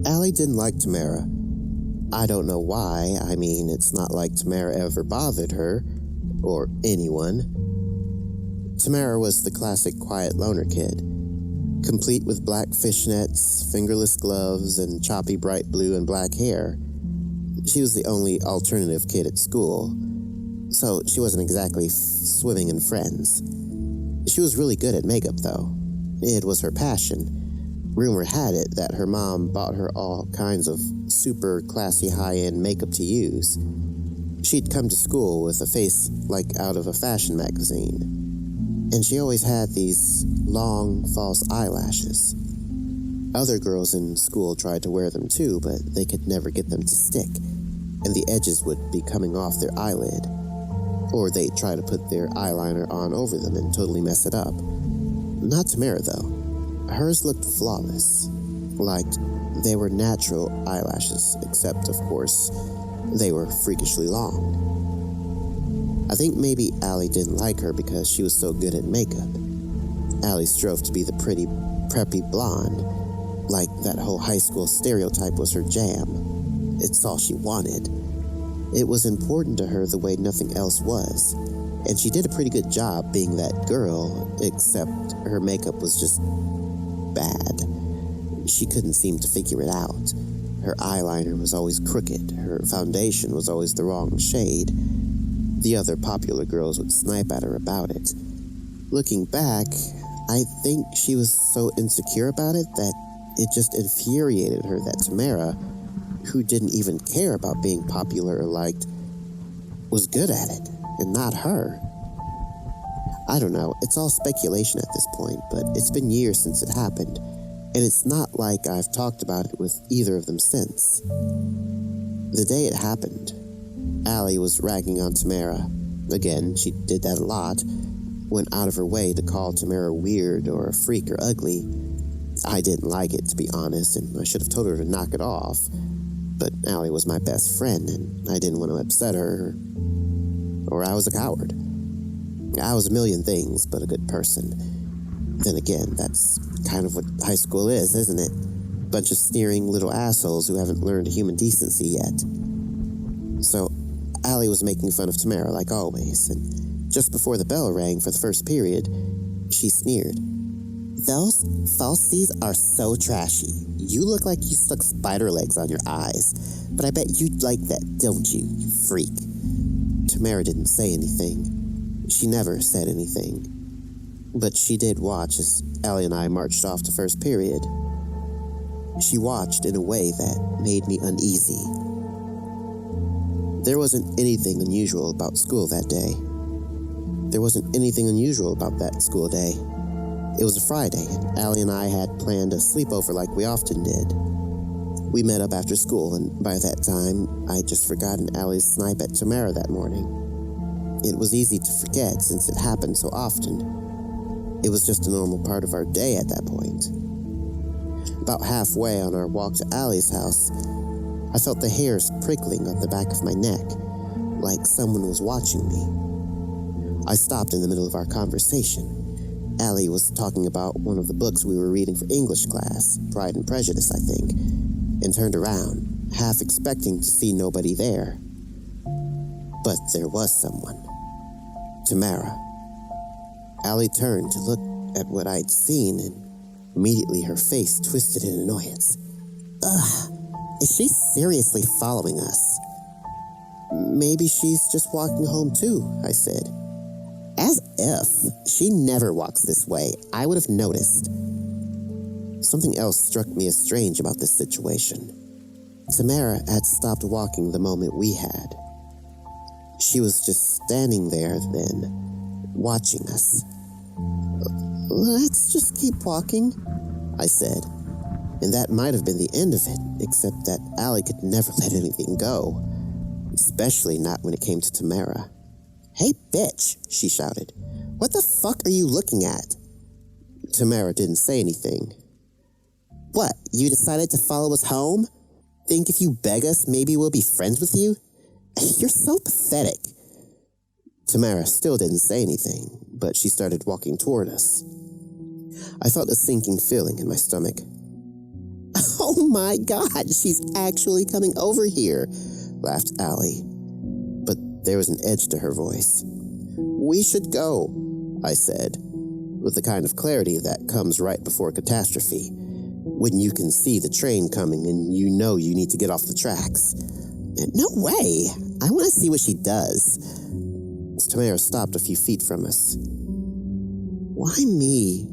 Allie didn't like Tamara. I don't know why. I mean, it's not like Tamara ever bothered her, or anyone. Tamara was the classic quiet loner kid, complete with black fishnets, fingerless gloves, and choppy bright blue and black hair. She was the only alternative kid at school, so she wasn't exactly swimming in friends. She was really good at makeup, though. It was her passion. Rumor had it that her mom bought her all kinds of super classy high-end makeup to use. She'd come to school with a face like out of a fashion magazine, and she always had these long, false eyelashes. Other girls in school tried to wear them too, but they could never get them to stick, and the edges would be coming off their eyelid. Or they'd try to put their eyeliner on over them and totally mess it up. Not Tamara, though. Hers looked flawless, like they were natural eyelashes, except, of course, they were freakishly long. I think maybe Allie didn't like her because she was so good at makeup. Allie strove to be the pretty, preppy blonde, like that whole high school stereotype was her jam. It's all she wanted. It was important to her the way nothing else was, and she did a pretty good job being that girl, except her makeup was just bad. She couldn't seem to figure it out. Her eyeliner was always crooked, her foundation was always the wrong shade. The other popular girls would snipe at her about it. Looking back, I think she was so insecure about it that it just infuriated her that Tamara, who didn't even care about being popular or liked, was good at it, and not her. I don't know, it's all speculation at this point, but it's been years since it happened, and it's not like I've talked about it with either of them since. The day it happened, Allie was ragging on Tamara. Again, she did that a lot, went out of her way to call Tamara weird or a freak or ugly. I didn't like it, to be honest, and I should have told her to knock it off. But Allie was my best friend, and I didn't want to upset her, or I was a coward. I was a million things, but a good person. Then again, that's kind of what high school is, isn't it? Bunch of sneering little assholes who haven't learned human decency yet. So, Allie was making fun of Tamara like always, and just before the bell rang for the first period, she sneered. "Those falsies are so trashy. You look like you stuck spider legs on your eyes, but I bet you'd like that, don't you, you freak?" Tamara didn't say anything. She never said anything. But she did watch as Allie and I marched off to first period. She watched in a way that made me uneasy. There wasn't anything unusual about school that day. There wasn't anything unusual about that school day. It was a Friday, and Allie and I had planned a sleepover like we often did. We met up after school, and by that time, I'd just forgotten Allie's snipe at Tamara that morning. It was easy to forget since it happened so often. It was just a normal part of our day at that point. About halfway on our walk to Allie's house, I felt the hairs prickling on the back of my neck, like someone was watching me. I stopped in the middle of our conversation. Allie was talking about one of the books we were reading for English class, Pride and Prejudice, I think, and turned around, half expecting to see nobody there. But there was someone. Tamara. Allie turned to look at what I'd seen, and immediately her face twisted in annoyance. Ugh, is she seriously following us? Maybe she's just walking home too, I said. As if. She never walks this way. I would have noticed. Something else struck me as strange about this situation. Tamara had stopped walking the moment we had. She was just standing there then, watching us. Let's just keep walking, I said. And that might have been the end of it, except that Allie could never let anything go, especially not when it came to Tamara. Hey, bitch, she shouted. What the fuck are you looking at? Tamara didn't say anything. What, you decided to follow us home? Think if you beg us, maybe we'll be friends with you? You're so pathetic. Tamara still didn't say anything, but she started walking toward us. I felt a sinking feeling in my stomach. Oh my God, she's actually coming over here, laughed Allie. But there was an edge to her voice. We should go, I said, with the kind of clarity that comes right before catastrophe, when you can see the train coming and you know you need to get off the tracks. No way, I want to see what she does. Tamara stopped a few feet from us. Why me?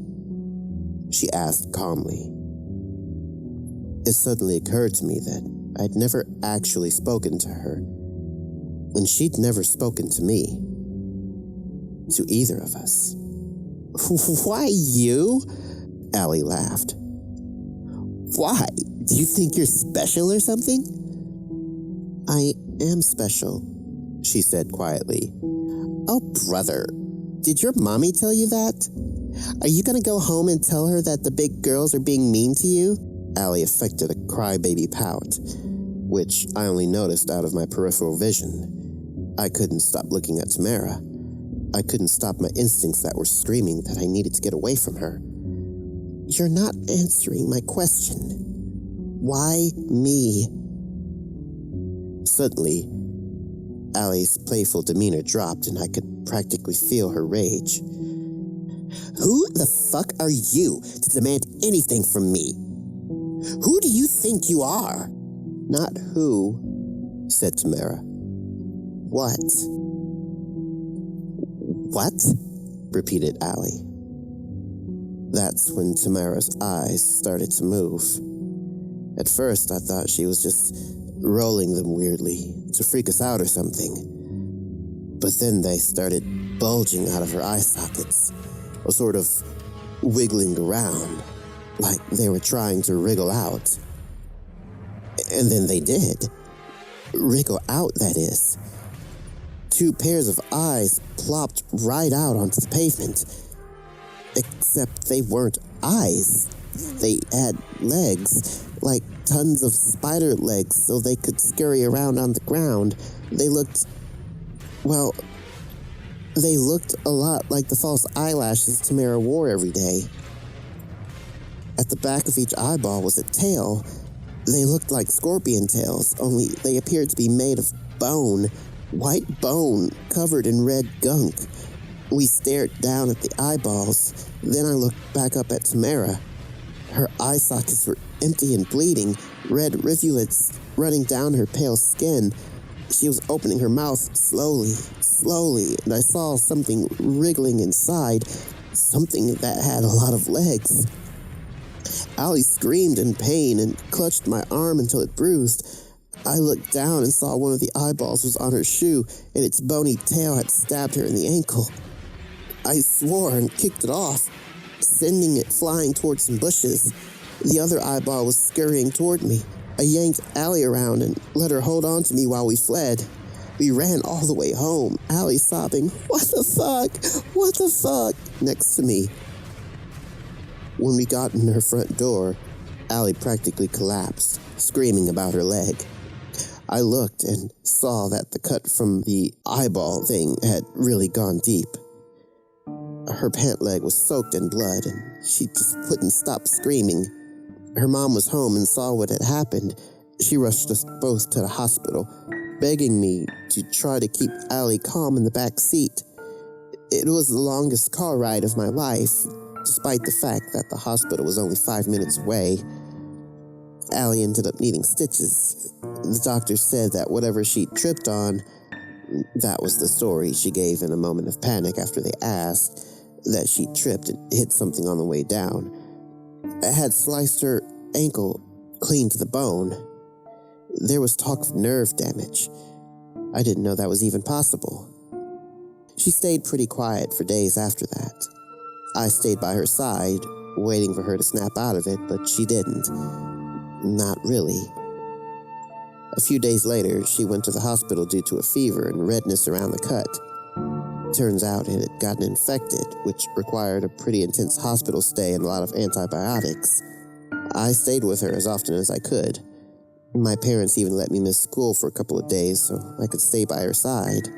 She asked calmly. It suddenly occurred to me that I'd never actually spoken to her, and she'd never spoken to me. To either of us. Why you? Allie laughed. Why? Do you think you're special or something? I am special, she said quietly. Oh, brother, did your mommy tell you that? Are you gonna go home and tell her that the big girls are being mean to you? Allie affected a crybaby pout, which I only noticed out of my peripheral vision. I couldn't stop looking at Tamara. I couldn't stop my instincts that were screaming that I needed to get away from her. You're not answering my question. Why me? Suddenly, Allie's playful demeanor dropped and I could practically feel her rage. Who the fuck are you to demand anything from me? Who do you think you are? Not who, said Tamara. What? What? Repeated Allie. That's when Tamara's eyes started to move. At first, I thought she was just rolling them weirdly to freak us out or something. But then they started bulging out of her eye sockets, or sort of wiggling around, like they were trying to wriggle out. And then they did. Wriggle out, that is. 2 pairs of eyes plopped right out onto the pavement. Except they weren't eyes. They had legs, like tons of spider legs, so they could scurry around on the ground. They looked a lot like the false eyelashes Tamara wore every day. At the back of each eyeball was a tail. They looked like scorpion tails, only they appeared to be made of bone. White bone covered in red gunk. We stared down at the eyeballs. Then I looked back up at Tamara. Her eye sockets were empty and bleeding, red rivulets running down her pale skin. She was opening her mouth slowly, and I saw something wriggling inside, something that had a lot of legs. Allie screamed in pain and clutched my arm until it bruised. I looked down and saw one of the eyeballs was on her shoe, and its bony tail had stabbed her in the ankle. I swore and kicked it off, sending it flying towards some bushes. The other eyeball was scurrying toward me. I yanked Allie around and let her hold on to me while we fled. We ran all the way home, Allie sobbing, "What the fuck? What the fuck?" next to me. When we got in her front door, Allie practically collapsed, screaming about her leg. I looked and saw that the cut from the eyeball thing had really gone deep. Her pant leg was soaked in blood, and she just couldn't stop screaming. Her mom was home and saw what had happened. She rushed us both to the hospital, begging me to try to keep Allie calm in the back seat. It was the longest car ride of my life, despite the fact that the hospital was only 5 minutes away. Allie ended up needing stitches. The doctor said that whatever she tripped on, that was the story she gave in a moment of panic after they asked, that she tripped and hit something on the way down. It had sliced her ankle clean to the bone. There was talk of nerve damage. I didn't know that was even possible. She stayed pretty quiet for days after that. I stayed by her side, waiting for her to snap out of it, but she didn't. Not really. A few days later, she went to the hospital due to a fever and redness around the cut. Turns out it had gotten infected, which required a pretty intense hospital stay and a lot of antibiotics. I stayed with her as often as I could. My parents even let me miss school for a couple of days so I could stay by her side.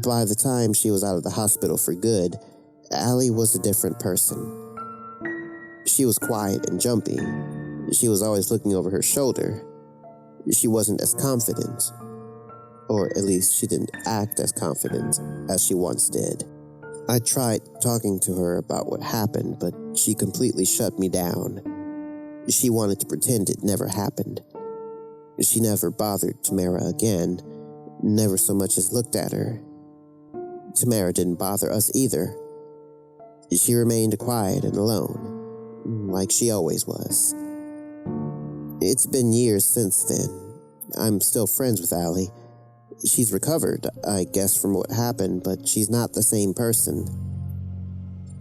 By the time she was out of the hospital for good, Allie was a different person. She was quiet and jumpy. She was always looking over her shoulder. She wasn't as confident, or at least she didn't act as confident as she once did. I tried talking to her about what happened, but she completely shut me down. She wanted to pretend it never happened. She never bothered Tamara again, never so much as looked at her. Tamara didn't bother us either. She remained quiet and alone, like she always was. It's been years since then. I'm still friends with Allie. She's recovered, I guess, from what happened, but she's not the same person.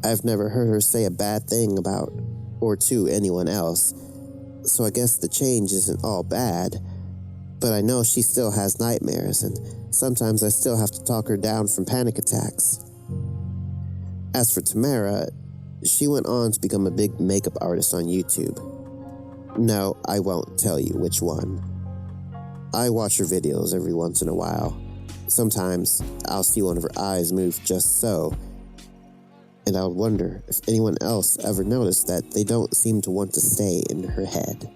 I've never heard her say a bad thing about or to anyone else, so I guess the change isn't all bad, but I know she still has nightmares, and sometimes I still have to talk her down from panic attacks. As for Tamara, she went on to become a big makeup artist on YouTube. No, I won't tell you which one. I watch her videos every once in a while. Sometimes I'll see one of her eyes move just so, and I would wonder if anyone else ever noticed that they don't seem to want to stay in her head.